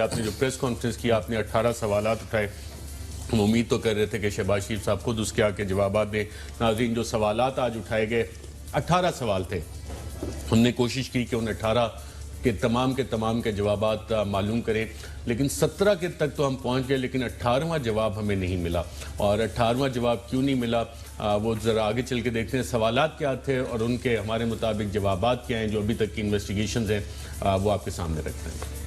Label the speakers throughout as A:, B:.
A: آپ نے جو پریس کانفرنس کی آپ نے 18 سوالات اٹھائے. ہم امید تو کر رہے تھے کہ شہباز شریف صاحب خود اس کے آ کے جوابات دیں. ناظرین جو سوالات آج اٹھائے گئے 18 سوال تھے. ہم نے کوشش کی کہ ان 18 کے تمام کے جوابات معلوم کریں لیکن 17 کے تک تو ہم پہنچ گئے لیکن 18واں جواب ہمیں نہیں ملا. اور 18واں جواب کیوں نہیں ملا وہ ذرا آگے چل کے دیکھتے ہیں. سوالات کیا تھے اور ان کے ہمارے مطابق جوابات کیا ہیں جو ابھی تک کی انویسٹیگیشنز ہیں وہ آپ کے سامنے رکھتے ہیں.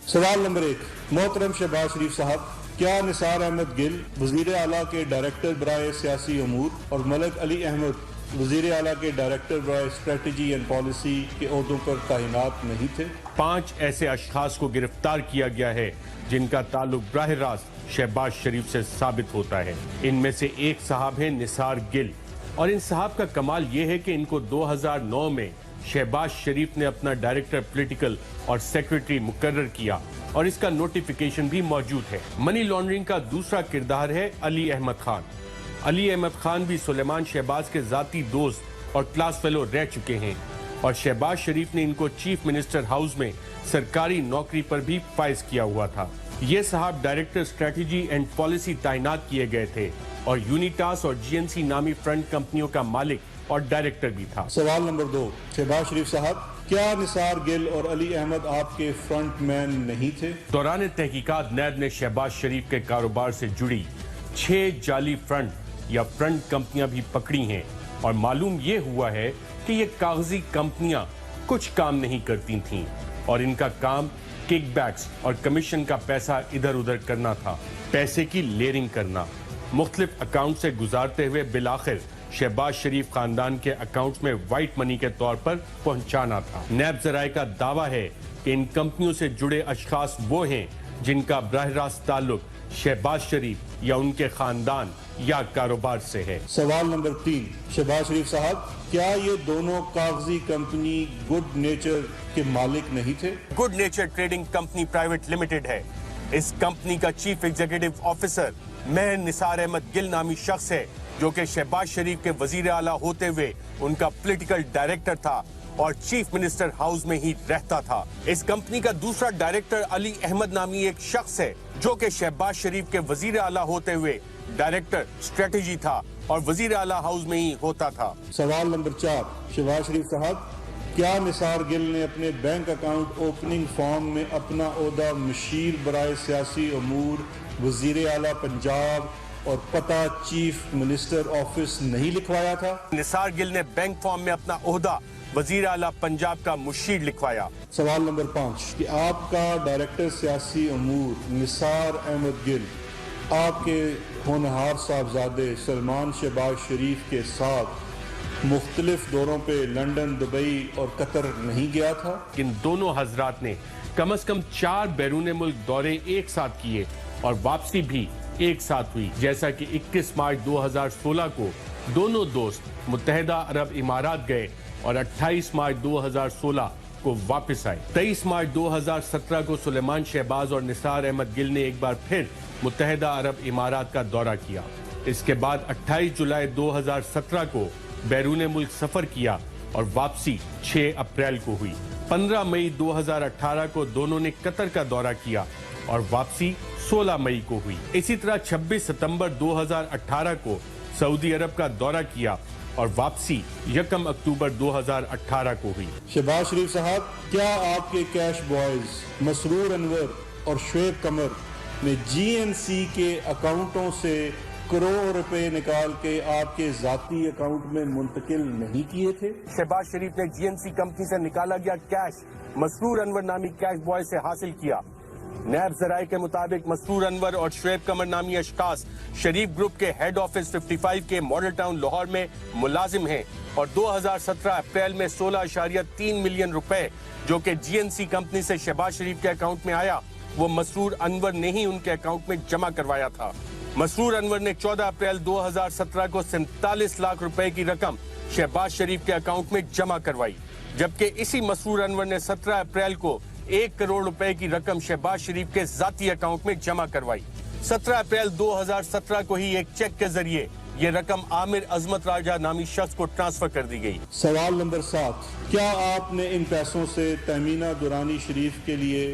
B: سوال نمبر 1. محترم شہباز شریف صاحب، کیا نثار احمد گل وزیر اعلیٰ کے ڈائریکٹر برائے سیاسی امور اور ملک علی احمد وزیر اعلیٰ کے ڈائریکٹر برائے اسٹریٹجی اینڈ پالیسی کے عہدوں پر تعینات نہیں تھے؟
C: 5 ایسے اشخاص کو گرفتار کیا گیا ہے جن کا تعلق براہ راست شہباز شریف سے ثابت ہوتا ہے. ان میں سے ایک صاحب ہیں نثار گل، اور ان صاحب کا کمال یہ ہے کہ ان کو 2009 میں شہباز شریف نے اپنا ڈائریکٹر پولیٹیکل اور سیکرٹری مقرر کیا اور اس کا نوٹیفیکیشن بھی موجود ہے. منی لانڈرنگ کا دوسرا کردار ہے علی احمد خان. علی احمد خان بھی سلیمان شہباز کے ذاتی دوست اور کلاس فیلو رہ چکے ہیں اور شہباز شریف نے ان کو چیف منسٹر ہاؤس میں سرکاری نوکری پر بھی فائز کیا ہوا تھا. یہ صاحب ڈائریکٹر اسٹریٹجی اینڈ پالیسی تعینات کیے گئے تھے اور یونیٹاس اور جی این سی نامی فرنٹ کمپنیوں کا مالک اور ڈائریکٹر بھی تھا.
B: سوال نمبر 2. شہباز شریف صاحب، کیا نثار گل اور علی احمد آپ کے فرنٹ مین نہیں تھے؟
C: دوران تحقیقات نیب نے شہباز شریف کے کاروبار سے جڑی 6 جعلی فرنٹ یا فرنٹ کمپنیاں بھی پکڑی ہیں اور معلوم یہ ہوا ہے کہ یہ کاغذی کمپنیاں کچھ کام نہیں کرتی تھیں اور ان کا کام کک بیکس اور کمیشن کا پیسہ ادھر ادھر کرنا تھا، پیسے کی لیئرنگ کرنا، مختلف اکاؤنٹ سے گزارتے ہوئے بالآخر شہباز شریف خاندان کے اکاؤنٹس میں وائٹ منی کے طور پر پہنچانا تھا. نیب ذرائع کا دعویٰ ہے کہ ان کمپنیوں سے جڑے اشخاص وہ ہیں جن کا براہ راست تعلق شہباز شریف یا ان کے خاندان یا کاروبار سے ہے.
B: سوال نمبر 3. شہباز شریف صاحب، کیا یہ دونوں کاغذی کمپنی گڈ نیچر کے مالک نہیں تھے؟
C: Good nature trading company private limited ہے. اس کمپنی کا چیف ایگزیکٹو آفیسر مہر نثار احمد گل نامی شخص ہے جو کہ شہباز شریف کے وزیر اعلیٰ ہوتے ہوئے ان کا پولیٹیکل ڈائریکٹر تھا اور چیف منسٹر ہاؤس میں ہی رہتا تھا. اس کمپنی کا دوسرا ڈائریکٹر علی احمد نامی ایک شخص ہے جو کہ شہباز شریف کے وزیر اعلیٰ ہوتے ہوئے ڈائریکٹر اسٹریٹجی تھا اور وزیر اعلیٰ ہاؤس میں ہی ہوتا تھا.
B: سوال نمبر 4. شہباز شریف صاحب، کیا نثار گل نے اپنے بینک اکاؤنٹ اوپننگ فارم میں اپنا عہدہ مشیر برائے سیاسی امور وزیر اعلیٰ پنجاب اور پتہ چیف منسٹر آفس نہیں لکھوایا تھا؟
C: نثار گل نے بینک فارم میں اپنا عہدہ وزیر اعلیٰ پنجاب کا مشیر لکھوایا.
B: سوال نمبر 5. کہ آپ کا ڈائریکٹر سیاسی امور نثار احمد گل آپ کے ہونہار صاحبزادے سلمان شہباز شریف کے ساتھ مختلف دوروں پہ لندن، دبئی اور قطر نہیں گیا تھا؟
C: ان دونوں حضرات نے کم از کم 4 بیرون ملک دورے ایک ساتھ کیے اور واپسی بھی ایک ساتھ ہوئی، جیسا کہ 21 مارچ 2016 کو دونوں دوست متحدہ عرب امارات گئے اور 28 مارچ 2016 کو واپس آئے. 23 مارچ 2017 کو سلیمان شہباز اور نثار احمد گل نے ایک بار پھر متحدہ عرب امارات کا دورہ کیا. اس کے بعد 28 جولائی 2017 کو بیرون ملک سفر کیا اور واپسی 6 اپریل کو ہوئی. 15 مئی 2018 کو دونوں نے قطر کا دورہ کیا اور واپسی 16 مئی کو ہوئی. اسی طرح 26 ستمبر 2018 کو سعودی عرب کا دورہ کیا اور واپسی 1 اکتوبر 2018 کو ہوئی.
B: شہباز شریف صاحب، کیا آپ کے کیش بوائز مسرور انور اور شعیب قمر نے جی این سی کے اکاؤنٹوں سے کروڑ روپے نکال کے آپ کے ذاتی اکاؤنٹ میں منتقل نہیں کیے تھے؟
C: شہباز شریف نے جی این سی کمپنی سے نکالا گیا کیش مسرور انور نامی کیش بوائے سے حاصل کیا. نیب ذرائع کے مطابق مسرور انور اور شعیب قمر نامی اشخاص شریف گروپ کے ہیڈ آفس 55 کے ماڈل ٹاؤن لاہور میں ملازم ہیں اور 2017 اپریل میں 16.3 ملین روپے جو کہ جی این سی کمپنی سے شہباز شریف کے اکاؤنٹ میں آیا وہ مسرور انور نے ہی ان کے اکاؤنٹ میں جمع کروایا تھا. مسرور انور نے 14 اپریل 2017 کو 47 لاکھ روپے کی رقم شہباز شریف کے اکاؤنٹ میں جمع کروائی، جبکہ اسی مسرور انور نے 17 اپریل کو 1 کروڑ روپے کی رقم شہباز شریف کے ذاتی اکاؤنٹ میں جمع کروائی. 17 اپریل 2017 کو ہی ایک چیک کے ذریعے یہ رقم عامر عظمت راجہ نامی شخص کو ٹرانسفر کر دی گئی.
B: سوال نمبر 7. کیا آپ نے ان پیسوں سے تہمینہ دورانی شریف کے لیے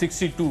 C: 62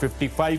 C: 55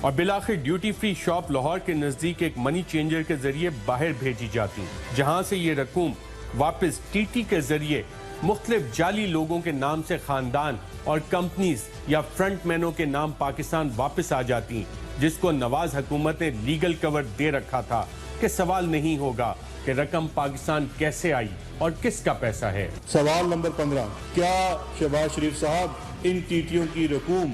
C: اور بالآخر ڈیوٹی فری شاپ لاہور کے نزدیک ایک منی چینجر کے ذریعے باہر بھیجی جاتی، جہاں سے یہ رقوم واپس ٹی ٹی کے ذریعے مختلف جعلی لوگوں کے نام سے خاندان اور کمپنیز یا فرنٹ مینوں کے نام پاکستان واپس آ جاتی، جس کو نواز حکومت نے لیگل کور دے رکھا تھا کہ سوال نہیں ہوگا کہ رقم پاکستان کیسے آئی اور کس کا پیسہ ہے۔
B: سوال نمبر 15، کیا شہباز شریف صاحب ان ٹیٹیوں کی رقوم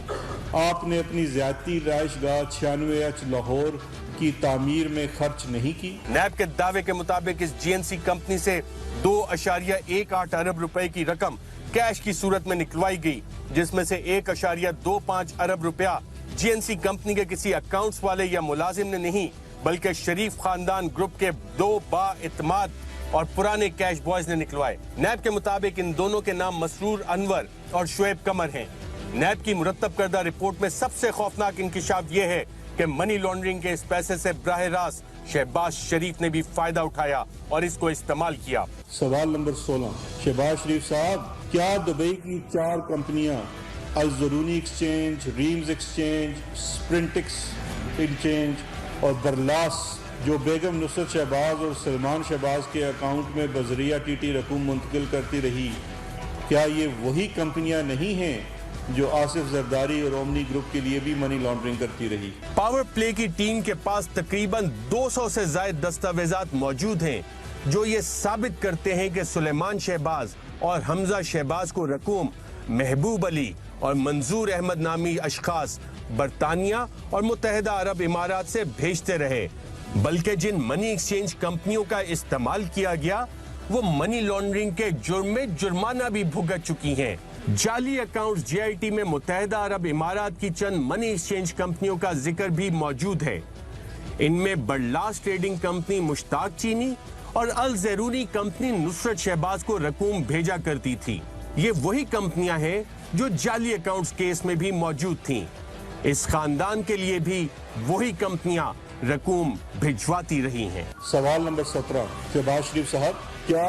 B: آپ نے اپنی زیادتی رہائش گاہ 96H لاہور کی تعمیر میں خرچ نہیں کی؟
C: نیب کے دعوے کے مطابق اس جی این سی کمپنی سے 2.18 ارب روپے کی رقم کیش کی صورت میں نکلوائی گئی، جس میں سے 1.25 ارب روپیہ جی این سی کمپنی کے کسی اکاؤنٹس والے یا ملازم نے نہیں، بلکہ شریف خاندان گروپ کے 2 با اعتماد اور پرانے کیش بوائز نے نکلوائے۔ نیب کے مطابق ان دونوں کے نام مسرور انور اور شعیب قمر ہیں۔ نیب کی مرتب کردہ رپورٹ میں سب سے خوفناک انکشاف یہ ہے کہ منی لانڈرنگ کے اس پیسے سے براہ راست شہباز شریف نے بھی فائدہ اٹھایا اور اس کو استعمال کیا۔
B: سوال نمبر 16، شہباز شریف صاحب کیا دبئی کی 4 کمپنیاں الزرونی ایکسچینج، ریمز ایکسچینج، سپرنٹکس ایکسچینج اور برلاس جو بیگم نصرت شہباز اور سلمان شہباز کے اکاؤنٹ میں بذریعہ ٹی ٹی رقم منتقل کرتی رہی، کیا یہ وہی کمپنیاں نہیں ہیں جو آصف زرداری اور اومنی گروپ کے لیے بھی منی لانڈرنگ کرتی رہی؟
C: پاور پلے کی ٹیم کے پاس تقریباً 200 سے زائد دستاویزات موجود ہیں جو یہ ثابت کرتے ہیں کہ سلیمان شہباز اور حمزہ شہباز کو رقوم محبوب علی اور منظور احمد نامی اشخاص برطانیہ اور متحدہ عرب امارات سے بھیجتے رہے، بلکہ جن منی ایکسچینج کمپنیوں کا استعمال کیا گیا وہ منی لانڈرنگ کے جرم میں جرمانہ بھی بھگت چکی ہیں۔ جعلی اکاؤنٹس جے آئی ٹی میں متحدہ عرب امارات کی چند منی ایکسچینج کمپنیوں کا ذکر بھی موجود ہے۔ ان میں برلاس ٹریڈنگ کمپنی مشتاق چینی اور الزیرونی کمپنی نصرت شہباز کو رقوم بھیجا کرتی تھی۔ یہ وہی کمپنیاں ہیں جو جعلی اکاؤنٹس کیس میں بھی موجود تھیں۔ اس خاندان کے لیے بھی وہی کمپنیاں رقوم بھجواتی رہی ہیں۔
B: سوال نمبر 17، شہباز شریف صاحب کیا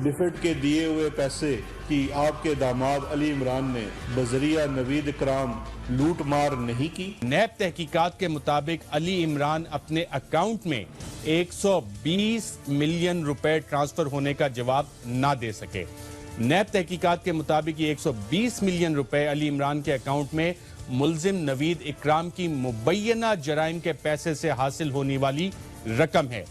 B: ڈیفٹ کے دیے ہوئے پیسے کی آپ کے داماد علی عمران نے بذریعہ نوید اکرام لوٹ مار نہیں کی؟
D: نیب تحقیقات کے مطابق علی عمران اپنے اکاؤنٹ میں 120 ملین روپے ٹرانسفر ہونے کا جواب نہ دے سکے۔ نیب تحقیقات کے مطابق یہ 120 ملین روپے علی عمران کے اکاؤنٹ میں ملزم نوید اکرام کی مبینہ جرائم کے پیسے سے حاصل ہونے والی رقم ہے۔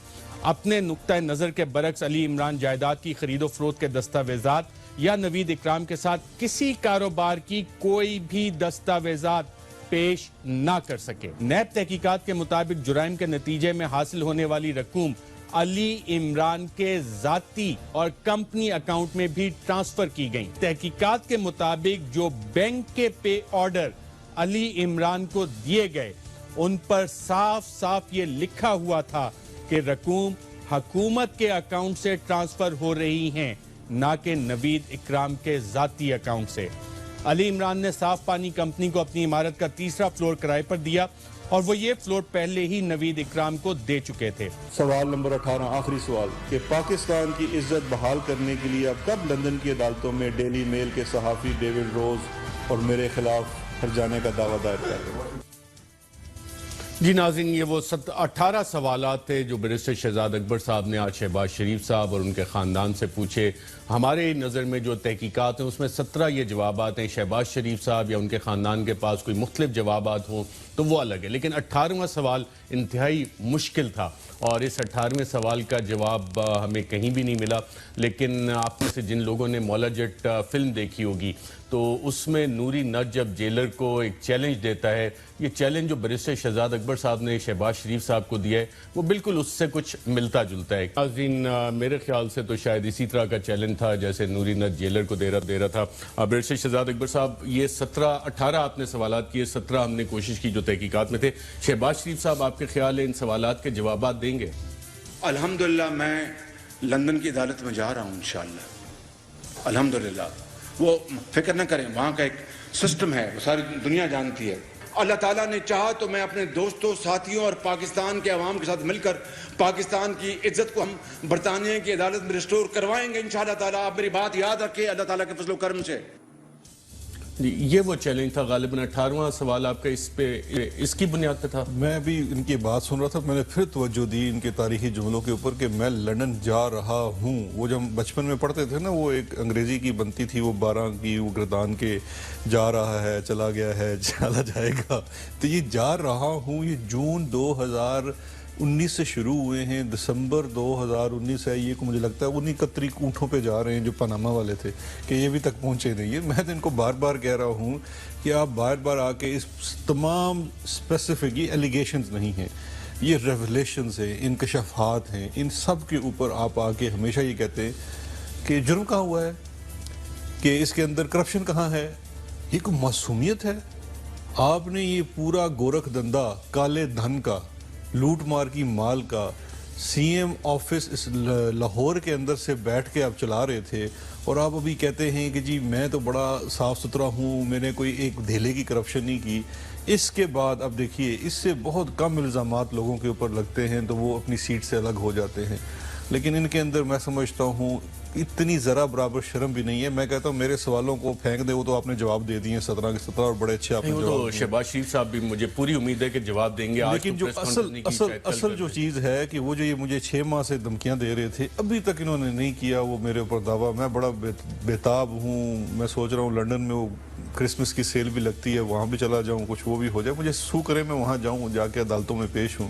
D: اپنے نقطہ نظر کے برعکس علی عمران جائیداد کی خرید و فروخت کے دستاویزات یا نوید اکرام کے ساتھ کسی کاروبار کی کوئی بھی دستاویزات پیش نہ کر سکے۔ نیب تحقیقات کے مطابق جرائم کے نتیجے میں حاصل ہونے والی رقوم علی عمران کے ذاتی اور کمپنی اکاؤنٹ میں بھی ٹرانسفر کی گئی۔ تحقیقات کے مطابق جو بینک کے پے آرڈر علی عمران کو دیے گئے ان پر صاف صاف یہ لکھا ہوا تھا کہ رقوم حکومت کے اکاؤنٹ سے ٹرانسفر ہو رہی ہیں، نہ کہ نوید اکرام کے ذاتی اکاؤنٹ سے۔ علی عمران نے صاف پانی کمپنی کو اپنی عمارت کا 3را فلور کرائے پر دیا اور وہ یہ فلور پہلے ہی نوید اکرام کو دے چکے تھے۔
B: سوال نمبر 18، آخری سوال کہ پاکستان کی عزت بحال کرنے کے لیے اب کب لندن کی عدالتوں میں ڈیلی میل کے صحافی ڈیوڈ روز اور میرے خلاف ہرجانے کا دعویٰ دائر کر رہے ہیں؟
A: جی ناظرین، یہ وہ 18 سوالات تھے جو بیرسٹر شہزاد اکبر صاحب نے آج شہباز شریف صاحب اور ان کے خاندان سے پوچھے۔ ہمارے نظر میں جو تحقیقات ہیں اس میں 17 یہ جوابات ہیں۔ شہباز شریف صاحب یا ان کے خاندان کے پاس کوئی مختلف جوابات ہوں تو وہ الگ ہے، لیکن 18واں سوال انتہائی مشکل تھا اور اس 18ویں سوال کا جواب ہمیں کہیں بھی نہیں ملا۔ لیکن آپ میں سے جن لوگوں نے مولا جٹ فلم دیکھی ہوگی تو اس میں نوری نٹ جب جیلر کو ایک چیلنج دیتا ہے، یہ چیلنج جو بیرسٹر شہزاد اکبر صاحب نے شہباز شریف صاحب کو دیا ہے وہ بالکل اس سے کچھ ملتا جلتا ہے۔ ناظرین، میرے خیال سے تو شاید اسی طرح کا چیلنج تھا جیسے نوری نٹ جیلر کو دے رہا تھا بیرسٹر شہزاد اکبر صاحب۔ یہ 18 آپ نے سوالات کیے، 17 ہم نے کوشش کی جو تحقیقات میں تھے۔ شہباز شریف صاحب آپ کے خیال ہے ان سوالات کے جوابات دیں گے؟
E: الحمدللہ میں لندن کی عدالت میں جا رہا ہوں انشاءاللہ، الحمدللہ۔ وہ فکر نہ کریں، وہاں کا ایک سسٹم ہے، وہ ساری دنیا جانتی ہے۔ اللہ تعالیٰ نے چاہا تو میں اپنے دوستوں، ساتھیوں اور پاکستان کے عوام کے ساتھ مل کر پاکستان کی عزت کو ہم برطانیہ کی عدالت میں ریسٹور کروائیں گے انشاءاللہ تعالیٰ۔ آپ میری بات یاد رکھیں اللہ تعالیٰ کے فضل و کرم سے۔
A: یہ وہ چیلنج تھا غالباً 18واں سوال آپ کا اس کی بنیاد پہ تھا.
B: میں بھی ان کی بات سن رہا تھا, میں نے پھر توجہ دی ان کے تاریخی جملوں کے اوپر کہ میں لندن جا رہا ہوں. وہ جب بچپن میں پڑھتے تھے نا, وہ ایک انگریزی کی بنتی تھی, وہ 12 کی, وہ گردان کے جا رہا ہے, چلا گیا ہے, چلا جائے گا. تو یہ جا رہا ہوں یہ جون 2019 سے شروع ہوئے ہیں, دسمبر 2019 ہے یہ, کو مجھے لگتا ہے 31 اونٹوں پہ جا رہے ہیں جو پاناما والے تھے, کہ یہ بھی تک پہنچے نہیں. میں تو ان کو بار بار کہہ رہا ہوں کہ آپ بار بار آ کے اس تمام اسپیسیفک, یہ ایلیگیشنز نہیں ہیں, یہ ریولیشنز ہیں, انکشافات ہیں, ان سب کے اوپر آپ آ کے ہمیشہ یہ کہتے ہیں کہ جرم کہاں ہوا ہے, کہ اس کے اندر کرپشن کہاں ہے. یہ کوئی معصومیت ہے؟ آپ نے یہ پورا گورکھ دھندا کالے دھن کا, لوٹ مار کی مال کا, سی ایم آفس اس لاہور کے اندر سے بیٹھ کے آپ چلا رہے تھے, اور آپ ابھی کہتے ہیں کہ جی میں تو بڑا صاف ستھرا ہوں, میں نے کوئی ایک دھیلے کی کرپشن نہیں کی. اس کے بعد اب دیکھیے اس سے بہت کم الزامات لوگوں کے اوپر لگتے ہیں تو وہ اپنی سیٹ سے الگ ہو جاتے ہیں. لیکن ان کے اندر میں سمجھتا ہوں اتنی ذرا برابر شرم بھی نہیں ہے. میں کہتا ہوں میرے سوالوں کو پھینک دے, وہ تو آپ نے جواب دے دیے 17 کے 17, اور بڑے اچھے آپ نے
A: وہ
B: جواب
A: تو
B: دیے.
A: شہباز شریف صاحب بھی مجھے پوری امید ہے کہ جواب دیں گے.
B: لیکن جو اصل جو چیز ہے کہ وہ جو یہ مجھے 6 ماہ سے دھمکیاں دے رہے تھے, ابھی تک انہوں نے نہیں کیا وہ میرے اوپر دعویٰ. میں بڑا بےتاب ہوں, میں سوچ رہا ہوں لنڈن میں وہ کرسمس کی سیل بھی لگتی ہے, وہاں بھی چلا جاؤں, کچھ وہ بھی ہو جائے, مجھے سو کرے میں وہاں جاؤں, جا کے عدالتوں میں پیش ہوں.